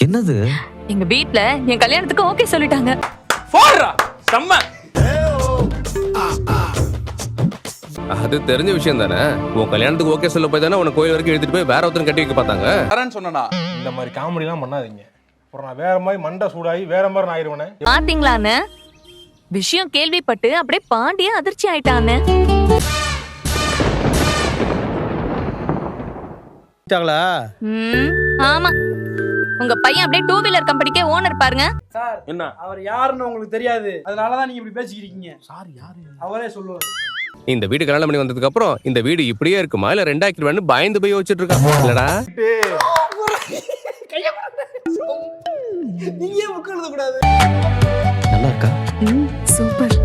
என்னது? எங்க வீட்ல என் கல்யாணத்துக்கு ஓகே சொல்லிட்டாங்க. போடுறா செம்ம. அது தெரிஞ்ச விஷயம் தானே. உன் கல்யாணத்துக்கு ஓகே சொல்ல போய் தானே உன கோயில் வரைக்கும் எடுத்துட்டு போய் வேற ஒருத்தர் கட்டி வைக்க பார்த்தாங்க. வரேன்னு சொன்னா இந்த மாதிரி காமெடிலாம் பண்ணாதீங்க. அப்புறம் நான் வேற மாதிரி மண்டை சூடாகி வேற மாதிரி நான் ஆயிடுவேனே. பாத்தீங்களான்னு விஷயம் கேள்விப்பட்டு அப்படியே பாண்டியே அதிர்ச்சி ஆயிட்டான்னு. ஆமா, உங்க பையன் அப்படியே 2 வீலர் கம்பெனிக்கே ஓனர் பாருங்க. சார் என்ன அவர் யாருன்னு உங்களுக்கு தெரியாது, அதனாலதான் நீங்க இப்படி பேசிக்கிறீங்க. சார் யாரு அவரே சொல்லுவாரு. இந்த வீடு கல்யாணம் பண்ணி வந்ததுக்கு அப்புறம் இந்த வீடு இப்படியே இருக்குமா இல்ல 2 ஆக்கிடுவேன்னு பயந்து போய் வச்சிட்டு இருக்கான் இல்லடா. நீங்க புக் எழுத கூடாது. நல்லா இருக்கா? சூப்பர்.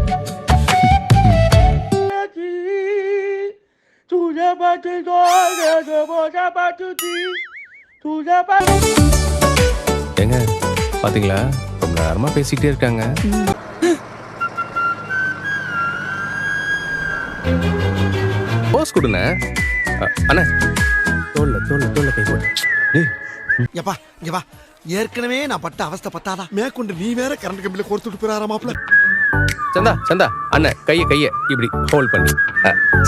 ஏங்க பாத்தீங்களா, ரொம்ப நேரமா பேசிட்டே இருக்காங்க. போஸ் கொடுங்க அண்ணா. தோல்ல கை போடு. யப்பா இங்க வா. ஏற்கனவே நான் பட்ட அவஸ்தை பத்தாதா மேற்கொண்டு நீ வேற கரண்ட் கம்பியில கோர்த்துட்டு போறாரா மாப்ள. சந்தா அண்ணன் கைய இப்படி ஹோல்ட் பண்ணி.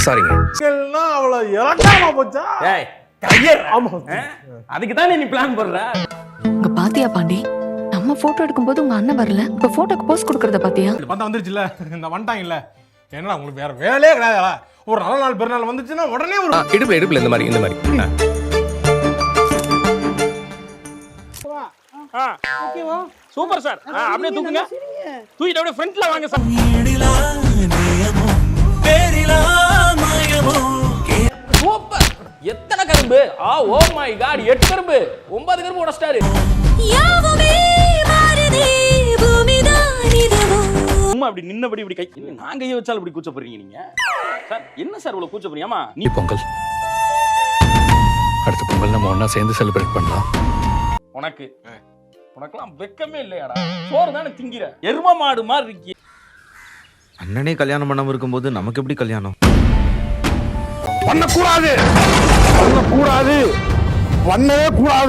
சாரிங்க. எல்லாம் அவ்வளவு இறக்காம போச்சா? ஏய் கையர். ஆமா, அதுக்கு தானே நீ பிளான் பண்ற. உங்க பாத்தியா பாண்டி, நம்ம போட்டோ எடுக்கும்போது உங்க அண்ணன் வரல, இப்ப போட்டோக்கு போஸ் கொடுக்கறத பாத்தியா? பார்த்தா வந்துருச்சுல, இந்த வந்துட்டாங்க இல்ல. ஏன்னா உங்களுக்கு வேற வேலையே கிடையாதா? ஒரு நல்ல நாள் பெருநாள் வந்துச்சுன்னா உடனே ஒரு இடுப்புல இந்த மாதிரி ஓகேவா? Super sir. அப்படியே தூக்குங்க. தூக்கிட்டு அப்படியே ஃப்ரண்ட்ல வாங்க சார். சூப்பர். எத்தனை கரும்பு? ஓ மை காட், 8 கரும்பு, 9 கரும்பு உடைச்சிட்டாரு. சும்மா அப்படி நின்னபடி இப்படி கை நான் கையை வச்சாலும் இப்படி கூச்சப்படுறீங்க நீங்க. சார் என்ன சார் இவ்வளவு கூச்சப்படுறியாமா? நீ பொங்கல், அடுத்த பொங்கல் நம்ம ஒண்ணா சேர்ந்து செலிப்ரேட் பண்ணலாம். உனக்கெல்லாம் வெக்கமே இல்லையாடா? சோறு தானே திங்கிற, எரும மாடு மாதிரி இருக்கி. அண்ணனே கல்யாணம் பண்ணாம இருக்கும்போது நமக்கு எப்படி கல்யாணம்? பண்ணக்கூடாது, பண்ணவே கூடாது.